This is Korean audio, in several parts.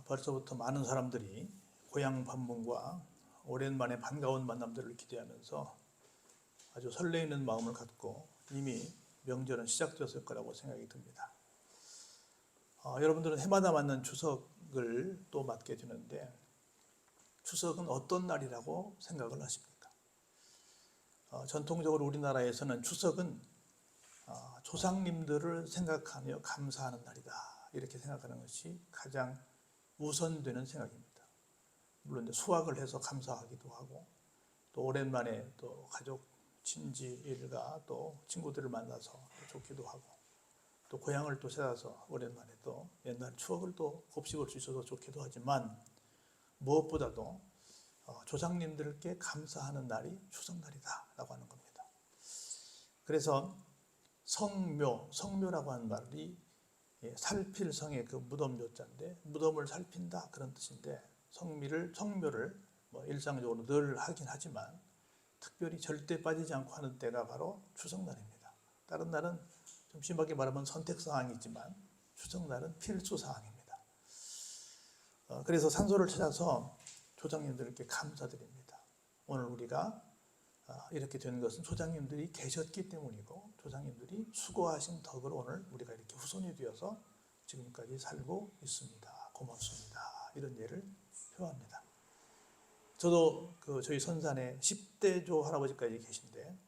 벌써부터 많은 사람들이 고향 방문과 오랜만에 반가운 만남들을 기대하면서 아주 설레이는 마음을 갖고 이미 명절은 시작되었을 거라고 생각이 듭니다. 여러분들은 해마다 맞는 추석을 또 맞게 되는데 추석은 어떤 날이라고 생각을 하십니까? 전통적으로 우리나라에서는 추석은 조상님들을 생각하며 감사하는 날이다 이렇게 생각하는 것이 가장 우선되는 생각입니다. 물론 수확을 해서 감사하기도 하고 또 오랜만에 또 가족, 친지, 일가 또 친구들을 만나서 좋기도 하고 또 고향을 또 찾아서 오랜만에 또 옛날 추억을 또 곱씹을 수 있어서 좋기도 하지만 무엇보다도 조상님들께 감사하는 날이 추석날이다라고 하는 겁니다. 그래서 성묘라고 하는 말이 살필 성의 그 무덤 묘자인데 무덤을 살핀다 그런 뜻인데 성묘를 일상적으로 늘 하긴 하지만 특별히 절대 빠지지 않고 하는 때가 바로 추석날입니다. 다른 날은 좀 심하게 말하면 선택사항이지만 추석날은 필수사항입니다. 그래서 산소를 찾아서 조상님들께 감사드립니다. 오늘 우리가 이렇게 된 것은 조상님들이 계셨기 때문이고 조상님들이 수고하신 덕을 오늘 우리가 이렇게 후손이 되어서 지금까지 살고 있습니다. 고맙습니다. 이런 예를 표합니다. 저도 저희 선산에 10대조 할아버지까지 계신데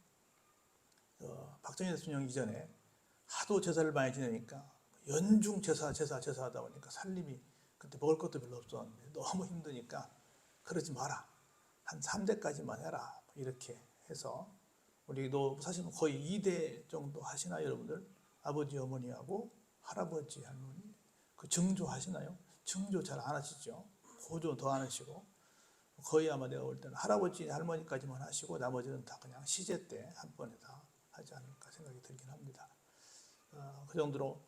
박정희 대통령 이전에 하도 제사를 많이 지내니까 연중 제사 하다 보니까 살림이 그때 먹을 것도 별로 없었는데 너무 힘드니까 그러지 마라. 한 3대까지만 해라. 이렇게 해서 우리도 사실은 거의 2대 정도 하시나요, 여러분들? 아버지, 어머니하고 할아버지, 할머니 그 증조 하시나요? 증조 잘 안 하시죠? 고조 더 안 하시고 거의 아마 내가 볼 때는 할아버지, 할머니까지만 하시고 나머지는 다 그냥 시제 때 한 번에 다 하지 않을까 생각이 들긴 합니다. 그 정도로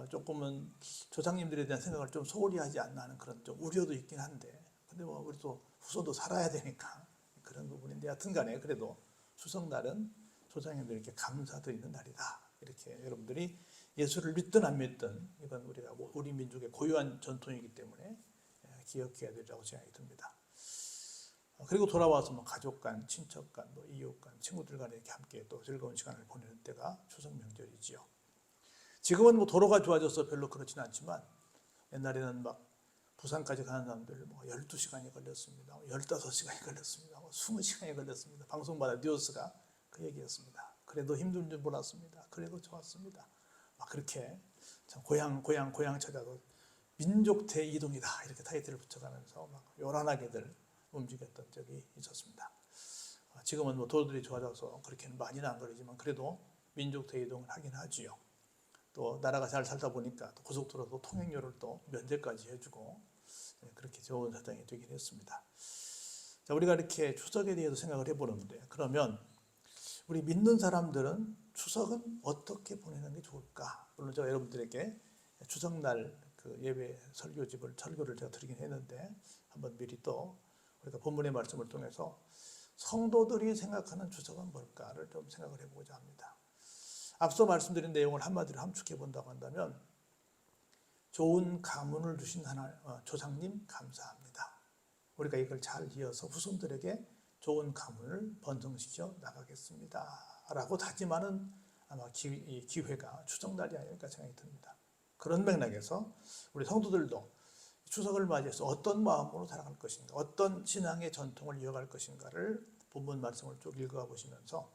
조금은 조상님들에 대한 생각을 좀 소홀히 하지 않나 하는 그런 좀 우려도 있긴 한데 근데 우리 또 후손도 살아야 되니까 그런 부분인데 여하튼 간에 그래도 추석날은 조상님들에게 감사드리는 날이다. 이렇게 여러분들이 예수를 믿든 안 믿든 이건 우리 민족의 고유한 전통이기 때문에 기억해야 되리라고 생각이 듭니다. 그리고 돌아와서 가족 간, 친척 간, 이웃 간, 친구들 간에 이렇게 함께 또 즐거운 시간을 보내는 때가 추석 명절이지요. 지금은 도로가 좋아져서 별로 그렇지는 않지만 옛날에는 부산까지 가는 사람들 12시간이 걸렸습니다. 15시간이 걸렸습니다. 20시간이 걸렸습니다. 방송마다 뉴스가 그 얘기였습니다. 그래도 힘든 줄 몰랐습니다. 그래도 좋았습니다. 그렇게 참 고향 찾아도 민족 대이동이다 이렇게 타이틀을 붙여가면서 요란하게들 움직였던 적이 있었습니다. 지금은 도로들이 좋아져서 그렇게는 많이는 안 걸리지만 그래도 민족 대이동을 하긴 하지요. 또 나라가 잘 살다 보니까 또 고속도로도 통행료를 또 면제까지 해주고 그렇게 좋은 사정이 되긴 했습니다. 자, 우리가 이렇게 추석에 대해서 생각을 해보는데 그러면 우리 믿는 사람들은 추석은 어떻게 보내는 게 좋을까? 물론 제가 여러분들에게 추석날 그 예배 설교를 제가 드리긴 했는데 한번 미리 또 우리가 본문의 말씀을 통해서 성도들이 생각하는 추석은 뭘까를 좀 생각을 해보고자 합니다. 앞서 말씀드린 내용을 한마디로 함축해 본다고 한다면 좋은 가문을 주신 조상님 감사합니다. 우리가 이걸 잘 이어서 후손들에게 좋은 가문을 번성시켜 나가겠습니다. 라고 다짐하는 아마 기회가 추석날이 아닐까 생각이 듭니다. 그런 맥락에서 우리 성도들도 추석을 맞이해서 어떤 마음으로 살아갈 것인가, 어떤 신앙의 전통을 이어갈 것인가를 본문 말씀을 쭉 읽어가 보시면서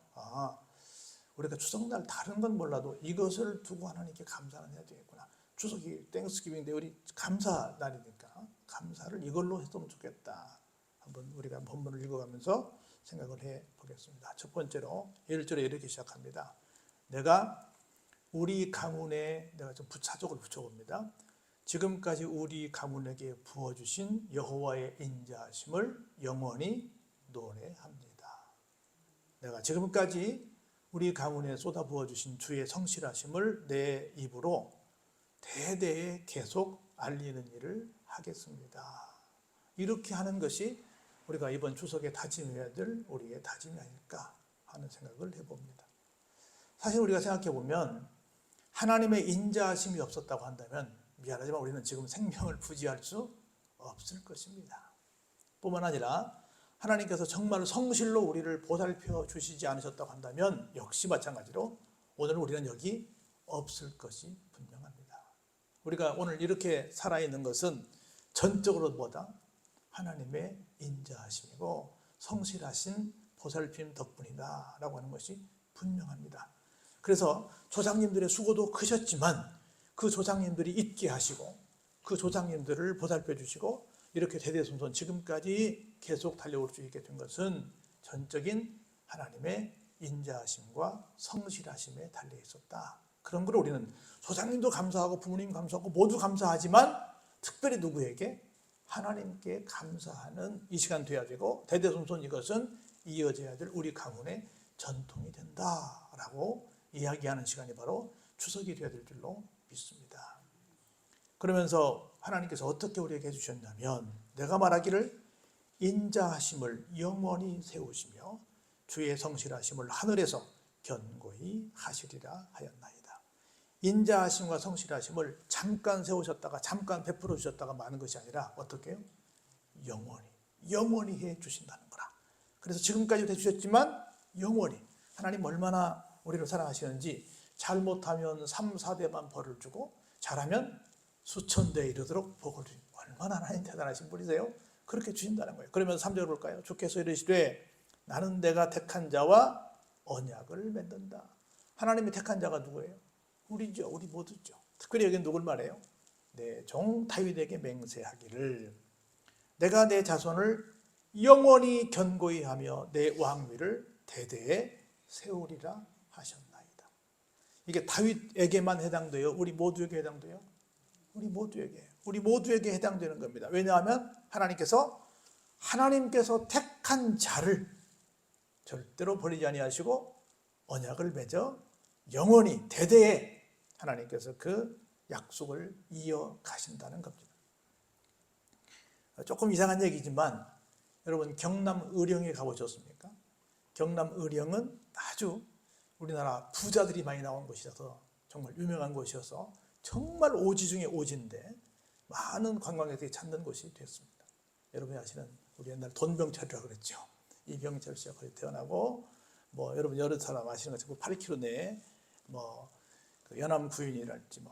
우리가 추석날 다른 건 몰라도 이것을 두고 하나님께 감사는 해야 되겠구나. 추석이 땡스기빙인데 우리 감사 날이니까 감사를 이걸로 했으면 좋겠다. 한번 우리가 본문을 읽어가면서 생각을 해보겠습니다. 첫 번째로 1절에 이렇게 시작합니다. 내가 우리 가문에 내가 좀 부차적으로 붙여봅니다. 지금까지 우리 가문에게 부어주신 여호와의 인자하심을 영원히 노래합니다. 내가 지금까지 우리 가문에 쏟아 부어주신 주의 성실하심을 내 입으로 대대에 계속 알리는 일을 하겠습니다. 이렇게 하는 것이 우리가 이번 추석에 다짐해야 될 우리의 다짐이 아닐까 하는 생각을 해봅니다. 사실 우리가 생각해 보면 하나님의 인자하심이 없었다고 한다면 미안하지만 우리는 지금 생명을 부지할 수 없을 것입니다. 뿐만 아니라 하나님께서 정말 성실로 우리를 보살펴 주시지 않으셨다고 한다면 역시 마찬가지로 오늘 우리는 여기 없을 것이 분명합니다. 우리가 오늘 이렇게 살아있는 것은 전적으로 뭐다? 하나님의 인자하심이고 성실하신 보살핌 덕분이다 라고 하는 것이 분명합니다. 그래서 조상님들의 수고도 크셨지만 그 조상님들이 있게 하시고 그 조상님들을 보살펴 주시고 이렇게 대대손손 지금까지 계속 달려올 수 있게 된 것은 전적인 하나님의 인자하심과 성실하심에 달려 있었다. 그런 걸 우리는 조상님도 감사하고 부모님 감사하고 모두 감사하지만 특별히 누구에게? 하나님께 감사하는 이 시간 돼야 되고 대대손손 이것은 이어져야 될 우리 가문의 전통이 된다라고 이야기하는 시간이 바로 추석이 되어야 될 줄로 믿습니다. 그러면서 하나님께서 어떻게 우리에게 해주셨냐면 내가 말하기를 인자하심을 영원히 세우시며 주의 성실하심을 하늘에서 견고히 하시리라 하였나이다. 인자하심과 성실하심을 잠깐 세우셨다가 잠깐 베풀어 주셨다가 마는 것이 아니라 어떻게 해요? 영원히 해 주신다는 거라. 그래서 지금까지도 해주셨지만 영원히 하나님 얼마나 우리를 사랑하시는지 잘못하면 3, 4대만 벌을 주고 잘하면 수천 대에 이르도록 복을 주시고 얼마나 하나님 대단하신 분이세요? 그렇게 주신다는 거예요. 그러면서 3절 볼까요? 주께서 이르시되 나는 내가 택한 자와 언약을 맺는다. 하나님이 택한 자가 누구예요? 우리죠. 우리 모두죠. 특별히 여기는 누굴 말해요? 내 종 다윗에게 맹세하기를 내가 내 자손을 영원히 견고히 하며 내 왕위를 대대에 세우리라 하셨나이다. 이게 다윗에게만 해당돼요? 우리 모두에게 해당돼요? 우리 모두에게 해당되는 겁니다. 왜냐하면 하나님께서 택한 자를 절대로 버리지 아니하시고 언약을 맺어 영원히 대대에 하나님께서 그 약속을 이어가신다는 겁니다. 조금 이상한 얘기지만 여러분 경남 의령에 가보셨습니까? 경남 의령은 아주 우리나라 부자들이 많이 나온 곳이라서 정말 유명한 곳이어서 정말 오지 중에 오지인데 많은 관광객들이 찾는 곳이 됐습니다. 여러분이 아시는 우리 옛날 돈병철이라고 그랬죠. 이병철 씨가 거기 태어나고 여러분 여러 사람 아시는 것처럼 8km 내에 그 연암구인이랄지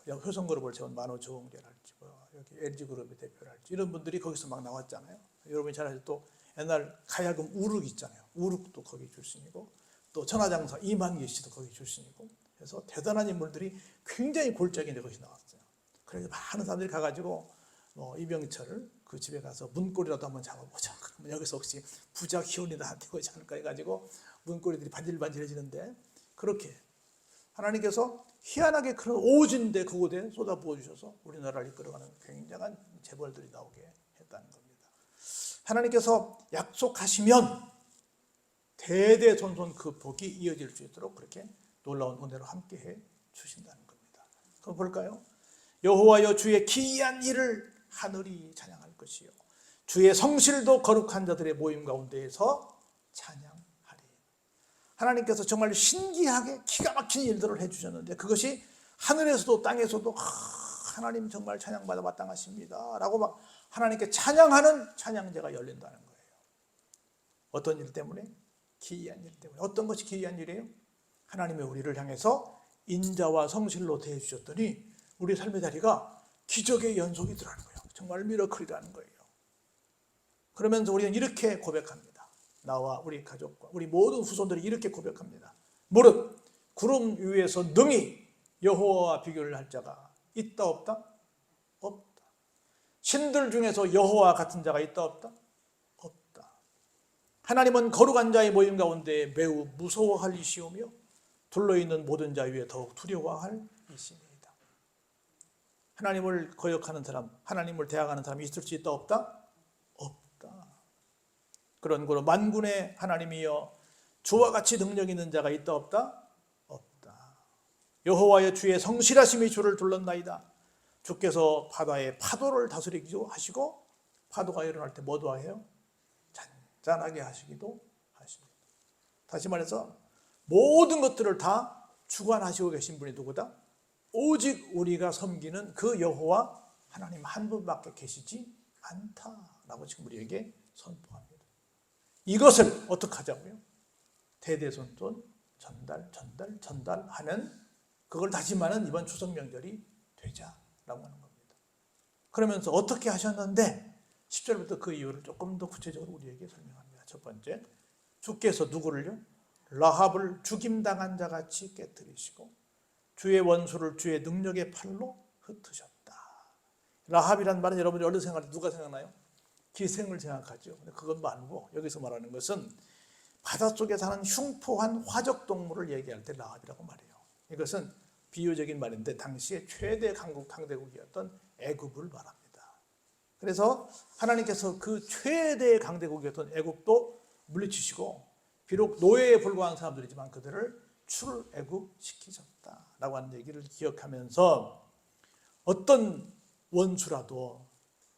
효성그룹을 세운 만호조홍재랄지 여기 LG그룹의 대표랄지 이런 분들이 거기서 막 나왔잖아요. 여러분이 잘 아시죠? 또 옛날 가야금 우륵 있잖아요. 우륵도 거기 출신이고 또 천하장사 이만기 씨도 거기 출신이고 그래서 대단한 인물들이 굉장히 골짜기인데 거기서 나왔어요. 그래서 많은 사람들이 가가지고 이병철을 그 집에 가서 문고리라도 한번 잡아보자. 그러면 여기서 혹시 부자 기운이 나한테 오지 않을까 해가지고 문고리들이 반질반질해지는데 그렇게 하나님께서 희한하게 그런 오진데 그곳에 쏟아부어 주셔서 우리나라를 이끌어가는 굉장한 재벌들이 나오게 했다는 겁니다. 하나님께서 약속하시면 대대손손 그 복이 이어질 수 있도록 그렇게 놀라운 은혜로 함께해 주신다는 겁니다. 그럼 볼까요? 여호와여 주의 기이한 일을 하늘이 찬양할 것이요 주의 성실도 거룩한 자들의 모임 가운데에서 찬양하리. 하나님께서 정말 신기하게 기가 막힌 일들을 해주셨는데 그것이 하늘에서도 땅에서도 하나님 정말 찬양받아 마땅하십니다 라고 막 하나님께 찬양하는 찬양제가 열린다는 거예요. 어떤 일 때문에? 기이한 일 때문에. 어떤 것이 기이한 일이에요? 하나님이 우리를 향해서 인자와 성실로 대해주셨더니 우리 삶의 자리가 기적의 연속이더라는 거예요. 정말 미러클이라는 거예요. 그러면서 우리는 이렇게 고백합니다. 나와 우리 가족과 우리 모든 후손들이 이렇게 고백합니다. 무릇 구름 위에서 능히 여호와와 비교를 할 자가 있다 없다? 없다. 신들 중에서 여호와 같은 자가 있다 없다? 없다. 하나님은 거룩한 자의 모임 가운데 매우 무서워할 이시오며 둘러있는 모든 자 위에 더욱 두려워할 이시입니다. 하나님을 거역하는 사람, 하나님을 대항하는 사람이 있을 수 있다 없다? 없다. 그런 거로 만군의 하나님이여 주와 같이 능력 있는 자가 있다 없다? 없다. 여호와여 주의 성실하심이 주를 둘렀나이다. 주께서 바다의 파도를 다스리기도 하시고 파도가 일어날 때 뭐도 해요? 잔잔하게 하시기도 하십니다. 다시 말해서 모든 것들을 다 주관하시고 계신 분이 누구다? 오직 우리가 섬기는 그 여호와 하나님 한 분밖에 계시지 않다라고 지금 우리에게 선포합니다. 이것을 어떻게 하자고요? 대대손손 전달하는 그걸 다짐하는 이번 추석 명절이 되자라고 하는 겁니다. 그러면서 어떻게 하셨는데 10절부터 그 이유를 조금 더 구체적으로 우리에게 설명합니다. 첫 번째, 주께서 누구를요? 라합을 죽임당한 자같이 깨뜨리시고 주의 원수를 주의 능력의 팔로 흩으셨다. 라합이란 말은 여러분이 어느 생각하세요? 누가 생각나요? 기생을 생각하죠. 근데 그건 말고 여기서 말하는 것은 바닷속에 사는 흉포한 화적동물을 얘기할 때 라합이라고 말해요. 이것은 비유적인 말인데 당시에 최대 강대국이었던 애굽을 말합니다. 그래서 하나님께서 그 최대 강대국이었던 애굽도 물리치시고 비록 노예에 불과한 사람들이지만 그들을 출애굽시키셨다라고 하는 얘기를 기억하면서 어떤 원수라도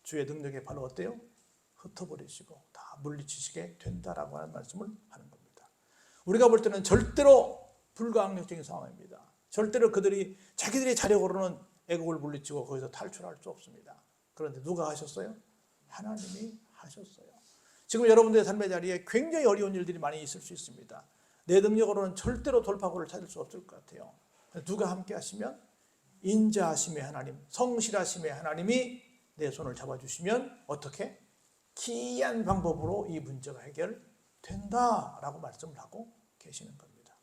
주의 능력의 발로 어때요? 흩어버리시고 다 물리치시게 된다라고 하는 말씀을 하는 겁니다. 우리가 볼 때는 절대로 불가항력적인 상황입니다. 절대로 그들이 자기들의 자력으로는 애국을 물리치고 거기서 탈출할 수 없습니다. 그런데 누가 하셨어요? 하나님이 하셨어요. 지금 여러분들의 삶의 자리에 굉장히 어려운 일들이 많이 있을 수 있습니다. 내 능력으로는 절대로 돌파구를 찾을 수 없을 것 같아요. 누가 함께 하시면 인자하심의 하나님, 성실하심의 하나님이 내 손을 잡아주시면 어떻게? 기이한 방법으로 이 문제가 해결된다라고 말씀을 하고 계시는 겁니다.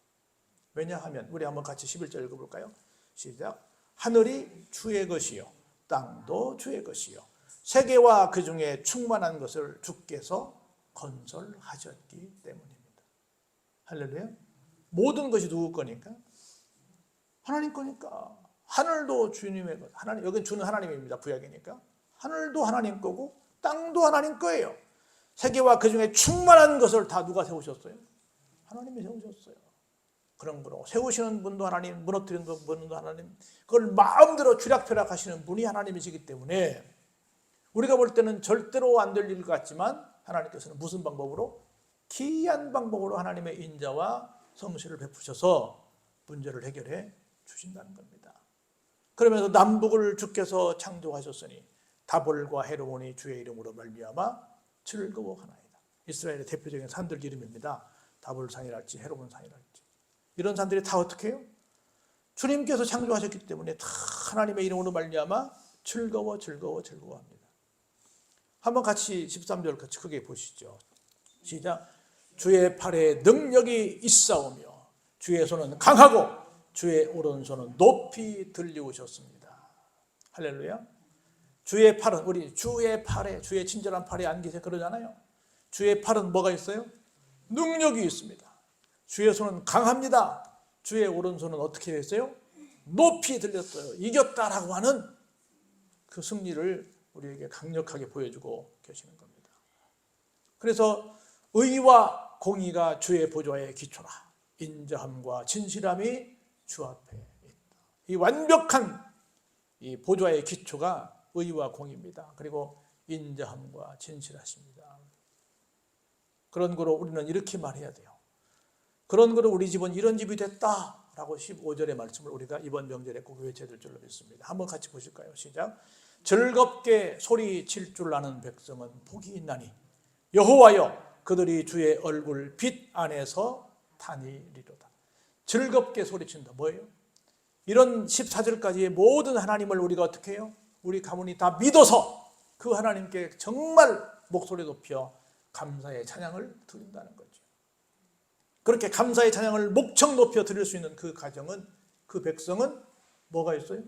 왜냐하면 우리 한번 같이 11절 읽어볼까요? 시작. 하늘이 주의 것이요 땅도 주의 것이요 세계와 그 중에 충만한 것을 주께서 건설하셨기 때문입니다. 할렐루야. 모든 것이 누구 거니까? 하나님 거니까. 하늘도 주님의 것. 하나님, 여긴 주는 하나님입니다. 구약이니까. 하늘도 하나님 거고 땅도 하나님 거예요. 세계와 그 중에 충만한 것을 다 누가 세우셨어요? 하나님이 세우셨어요. 그런 거로 세우시는 분도 하나님, 무너뜨리는 분도 하나님, 그걸 마음대로 쥐락펴락하시는 분이 하나님이시기 때문에 우리가 볼 때는 절대로 안 될 일 같지만 하나님께서는 무슨 방법으로? 기이한 방법으로 하나님의 인자와 성실을 베푸셔서 문제를 해결해 주신다는 겁니다. 그러면서 남북을 주께서 창조하셨으니 다볼과 헤르몬이 주의 이름으로 말미암아 즐거워하나이다. 이스라엘의 대표적인 산들 이름입니다. 다볼산이랄지 헤르몬산이랄지 이런 산들이 다 어떻게 해요? 주님께서 창조하셨기 때문에 다 하나님의 이름으로 말미암아 즐거워합니다. 한번 같이 13절 같이 크게 보시죠. 시작. 주의 팔에 능력이 있사오며 주의 손은 강하고 주의 오른손은 높이 들리우셨습니다. 할렐루야. 주의 팔은 우리 주의 팔에 주의 친절한 팔에 안기세 그러잖아요. 주의 팔은 뭐가 있어요? 능력이 있습니다. 주의 손은 강합니다. 주의 오른손은 어떻게 했어요? 높이 들렸어요. 이겼다라고 하는 그 승리를 우리에게 강력하게 보여주고 계시는 겁니다. 그래서 의와 공의가 주의 보좌의 기초라. 인자함과 진실함이 주 앞에 있다. 이 완벽한 이 보좌의 기초가 의와 공의입니다. 그리고 인자함과 진실하십니다. 그런 거로 우리는 이렇게 말해야 돼요. 그런 거로 우리 집은 이런 집이 됐다라고 15절의 말씀을 우리가 이번 명절에 꼭 외쳐야 될 줄로 믿습니다. 한번 같이 보실까요? 시작. 즐겁게 소리칠 줄 아는 백성은 복이 있나니 여호와여 그들이 주의 얼굴 빛 안에서 다니리로다. 즐겁게 소리친다. 뭐예요? 이런 14절까지의 모든 하나님을 우리가 어떻게 해요? 우리 가문이 다 믿어서 그 하나님께 정말 목소리 높여 감사의 찬양을 드린다는 거죠. 그렇게 감사의 찬양을 목청 높여 드릴 수 있는 그 가정은, 그 백성은 뭐가 있어요?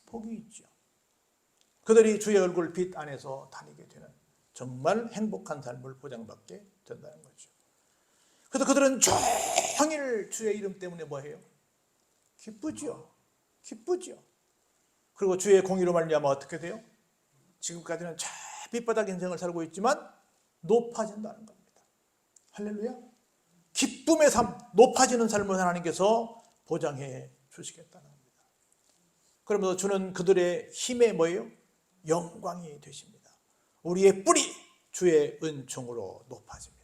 복이 있죠. 그들이 주의 얼굴 빛 안에서 다니게 되는 정말 행복한 삶을 보장받게 된다는 거죠. 그래서 그들은 종일 주의 이름 때문에 뭐해요? 기쁘죠. 그리고 주의 공의로 말미암아 어떻게 돼요? 지금까지는 저 밑바닥 인생을 살고 있지만 높아진다는 겁니다. 할렐루야. 기쁨의 삶, 높아지는 삶을 하나님께서 보장해 주시겠다는 겁니다. 그러면서 주는 그들의 힘의 뭐예요? 영광이 되십니다. 우리의 뿔이 주의 은총으로 높아집니다.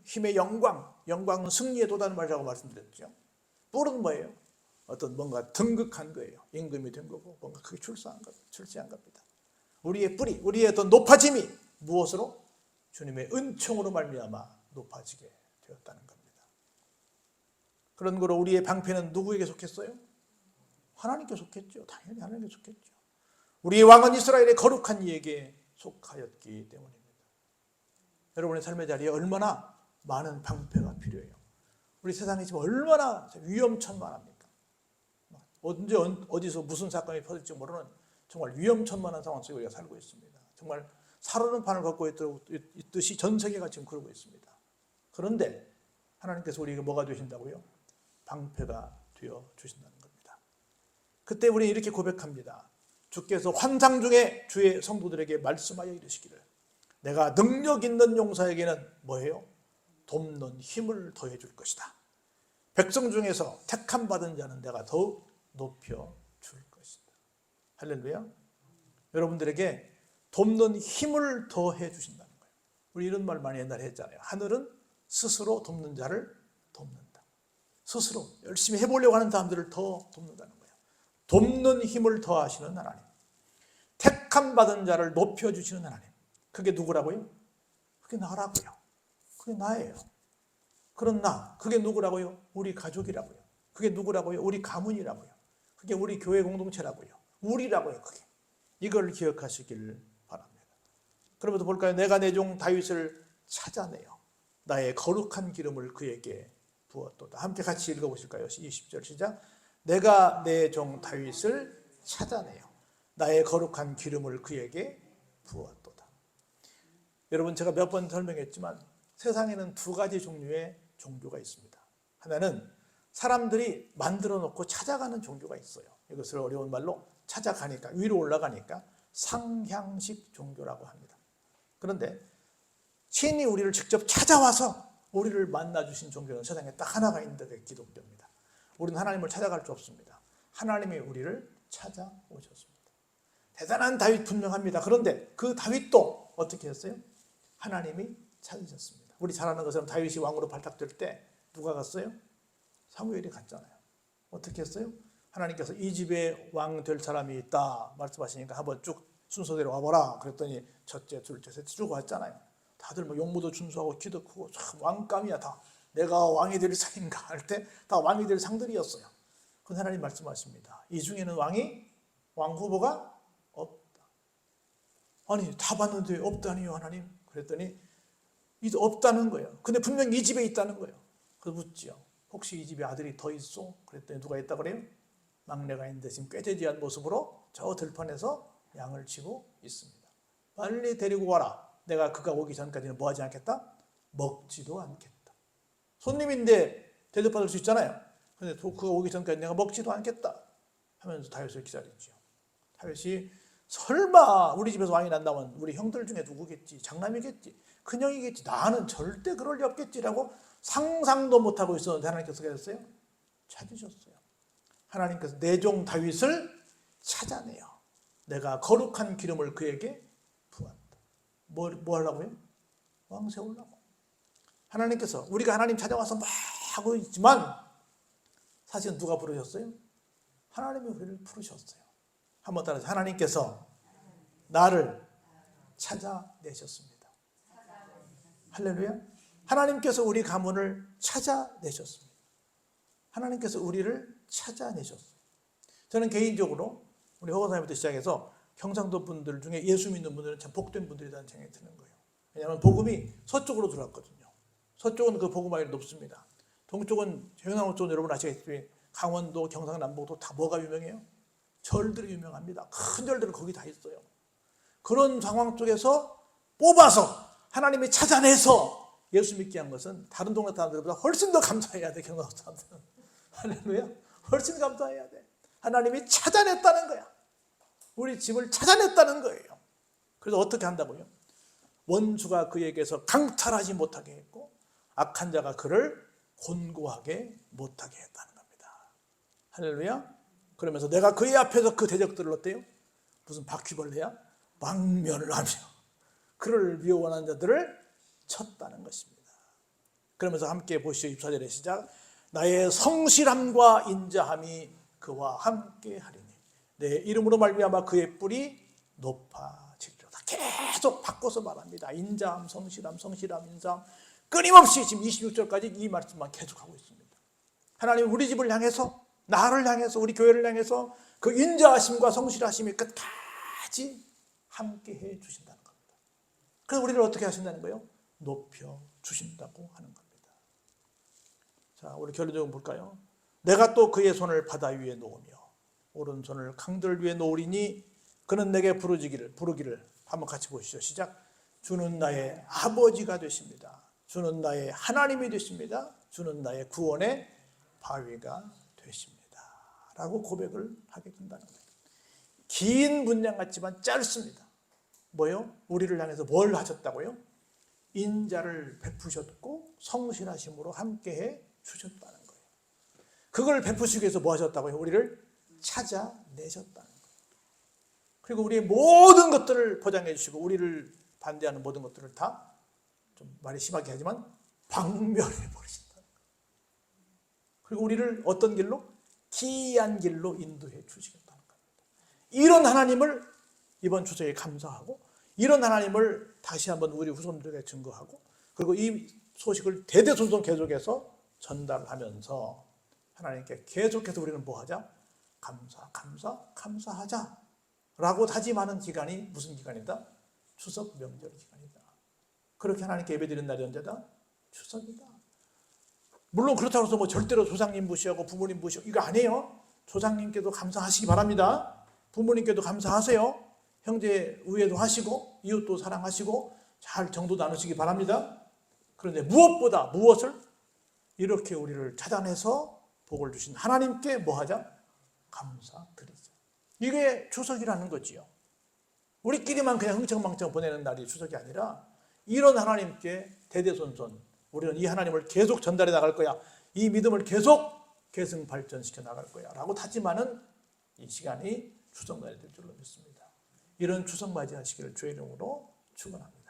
힘의 영광, 영광은 승리에 도다는 말이라고 말씀드렸죠. 뿔은 뭐예요? 어떤 뭔가 등극한 거예요. 임금이 된 거고 뭔가 그게 출세한 겁니다. 우리의 뿌리, 우리의 어떤 높아짐이 무엇으로? 주님의 은총으로 말미암아 높아지게 되었다는 겁니다. 그런 거로 우리의 방패는 누구에게 속했어요? 하나님께 속했죠. 당연히 하나님께 속했죠. 우리의 왕은 이스라엘의 거룩한 이에게 속하였기 때문입니다. 여러분의 삶의 자리에 얼마나 많은 방패가 필요해요. 우리 세상이 지금 얼마나 위험천만합니까? 언제 어디서 무슨 사건이 터질지 모르는 정말 위험천만한 상황 속에 우리가 살고 있습니다. 정말 살아는 판을 걷고 있듯이 전 세계가 지금 그러고 있습니다. 그런데 하나님께서 우리에게 뭐가 되신다고요? 방패가 되어 주신다는 겁니다. 그때 우리는 이렇게 고백합니다. 주께서 환상 중에 주의 성도들에게 말씀하여 이르시기를 내가 능력 있는 용사에게는 뭐예요? 돕는 힘을 더해 줄 것이다. 백성 중에서 택함 받은 자는 내가 더욱 높여 줄 것이다. 할렐루야. 여러분들에게 돕는 힘을 더해 주신다는 거예요. 우리 이런 말 많이 옛날에 했잖아요. 하늘은 스스로 돕는 자를 돕는다. 스스로 열심히 해보려고 하는 사람들을 더 돕는다는 거예요. 돕는 힘을 더하시는 하나님. 택함 받은 자를 높여주시는 하나님. 그게 누구라고요? 그게 나라고요. 그게 나예요. 그런 나, 그게 누구라고요? 우리 가족이라고요. 그게 누구라고요? 우리 가문이라고요. 그게 우리 교회 공동체라고요. 우리라고요. 그게. 이걸 기억하시길 바랍니다. 그러면서 볼까요? 내가 내 종 다윗을 찾아내요. 나의 거룩한 기름을 그에게 부었도다. 함께 같이 읽어보실까요? 20절 시작. 내가 내 종 다윗을 찾아내요. 나의 거룩한 기름을 그에게 부었도다. 여러분 제가 몇 번 설명했지만 세상에는 두 가지 종류의 종교가 있습니다. 하나는 사람들이 만들어 놓고 찾아가는 종교가 있어요. 이것을 어려운 말로 찾아가니까 위로 올라가니까 상향식 종교라고 합니다. 그런데 신이 우리를 직접 찾아와서 우리를 만나주신 종교는 세상에 딱 하나가 있는데 그게 기독교입니다. 우리는 하나님을 찾아갈 수 없습니다. 하나님이 우리를 찾아오셨습니다. 대단한 다윗 분명합니다. 그런데 그 다윗도 어떻게 했어요? 하나님이 찾으셨습니다. 우리 잘 아는 것처럼 다윗이 왕으로 발탁될 때 누가 갔어요? 사무엘이 갔잖아요. 어떻게 했어요? 하나님께서 이 집에 왕 될 사람이 있다 말씀하시니까 한번 쭉 순서대로 와보라 그랬더니 첫째, 둘째, 셋째 쭉 왔잖아요. 다들 뭐 용모도 준수하고 키도 크고 참 왕감이야. 다 내가 왕이 될 상인가 할 때 다 왕이 될 상들이었어요. 그건 하나님 말씀하십니다. 이 중에는 왕 후보가 없다. 아니 다 봤는데 없다니요 하나님. 그랬더니 이제 없다는 거예요. 근데 분명히 이 집에 있다는 거예요. 그래서 묻지요. 혹시 이 집에 아들이 더 있어? 그랬더니 누가 있다 그래요? 막내가 있는데 지금 꾀죄죄한 모습으로 저 들판에서 양을 치고 있습니다. 빨리 데리고 와라. 내가 그가 오기 전까지는 뭐 하지 않겠다? 먹지도 않겠다. 손님인데 대접받을 수 있잖아요. 그런데 그가 오기 전까지 내가 먹지도 않겠다 하면서 다윗을 기다렸죠. 다윗이 설마 우리 집에서 왕이 난다면 우리 형들 중에 누구겠지? 장남이겠지? 큰형이겠지? 나는 절대 그럴 리 없겠지라고 상상도 못하고 있었는데 하나님께서 그랬어요? 찾으셨어요. 하나님께서 내 종 다윗을 찾아내요. 내가 거룩한 기름을 그에게 부었다. 뭐 하려고요? 왕 세우려고. 하나님께서 우리가 하나님 찾아와서 막 하고 있지만 사실은 누가 부르셨어요? 하나님이 우리를 부르셨어요. 한번 따라서 하나님께서 나를 찾아내셨습니다. 할렐루야. 하나님께서 우리 가문을 찾아내셨습니다. 하나님께서 우리를 찾아내셨어요. 저는 개인적으로 우리 허건사님부터 시작해서 경상도 분들 중에 예수 믿는 분들은 참 복된 분들이라는 생각이 드는 거예요. 왜냐하면 복음이 서쪽으로 들어왔거든요. 서쪽은 그 복음화율이 높습니다. 동쪽은 경상도 쪽 여러분 아시겠지만 강원도, 경상남북도 다 뭐가 유명해요? 절들이 유명합니다. 큰 절들은 거기 다 있어요. 그런 상황 속에서 뽑아서 하나님이 찾아내서 예수 믿게 한 것은 다른 동네 사람들보다 훨씬 더 감사해야 돼. 경상도 사람들은. 할렐루야. 훨씬 감사해야 돼. 하나님이 찾아냈다는 거야. 우리 집을 찾아냈다는 거예요. 그래서 어떻게 한다고요? 원수가 그에게서 강탈하지 못하게 했고 악한 자가 그를 곤고하게 못하게 했다는 겁니다. 할렐루야. 그러면서 내가 그의 앞에서 그 대적들을 어때요? 무슨 바퀴벌레야? 망면을 하며 그를 미워하는 자들을 쳤다는 것입니다. 그러면서 함께 보시죠. 24절의 시작. 나의 성실함과 인자함이 그와 함께 하리니 내 이름으로 말미암아 그의 뿔이 높아지리로다. 계속 바꿔서 말합니다. 인자함, 성실함, 성실함, 인자함. 끊임없이 지금 26절까지 이 말씀만 계속하고 있습니다. 하나님 우리 집을 향해서, 나를 향해서, 우리 교회를 향해서 그 인자하심과 성실하심이 끝까지 함께 해 주신다는 겁니다. 그래서 우리를 어떻게 하신다는 거예요? 높여 주신다고 하는 겁니다. 자, 우리 결론적으로 볼까요? 내가 또 그의 손을 바다 위에 놓으며 오른손을 강들 위에 놓으리니 그는 내게 부르기를 한번 같이 보시죠. 시작. 주는 나의 아버지가 되십니다. 주는 나의 하나님이 되십니다. 주는 나의 구원의 바위가 되십니다. 라고 고백을 하게 된다는 거예요. 긴 문장 같지만 짧습니다. 뭐요? 우리를 향해서 뭘 하셨다고요? 인자를 베푸셨고 성실하심으로 함께해 주셨다는 거예요. 그걸 베푸시기 위해서 뭐 하셨다고요? 우리를 찾아내셨다는 거예요. 그리고 우리의 모든 것들을 보장해 주시고 우리를 반대하는 모든 것들을 다 좀 말이 심하게 하지만 박멸해 버리신다. 그리고 우리를 어떤 길로? 기이한 길로 인도해 주시겠다는 겁니다. 이런 하나님을 이번 추석에 감사하고 이런 하나님을 다시 한번 우리 후손들에게 증거하고 그리고 이 소식을 대대손손 계속해서 전달하면서 하나님께 계속해서 우리는 뭐하자? 감사하자 라고 다짐하는 기간이 무슨 기간이다? 추석 명절 기간이다. 그렇게 하나님께 예배드리는 날이 언제다? 추석이다. 물론 그렇다고 해서 뭐 절대로 조상님 무시하고 부모님 무시하고 이거 아니에요. 조상님께도 감사하시기 바랍니다. 부모님께도 감사하세요. 형제 우애도 하시고 이웃도 사랑하시고 잘 정도 나누시기 바랍니다. 그런데 무엇보다 무엇을? 이렇게 우리를 찾아내서 복을 주신 하나님께 뭐하자? 감사드리자. 이게 추석이라는 거지요. 우리끼리만 그냥 흥청망청 보내는 날이 추석이 아니라 이런 하나님께 대대손손 우리는 이 하나님을 계속 전달해 나갈 거야. 이 믿음을 계속 계승 발전시켜 나갈 거야. 라고 다짐하는 이 시간이 추석날이 될 줄로 믿습니다. 이런 추석 맞이하시기를 주의 이름으로 축원합니다.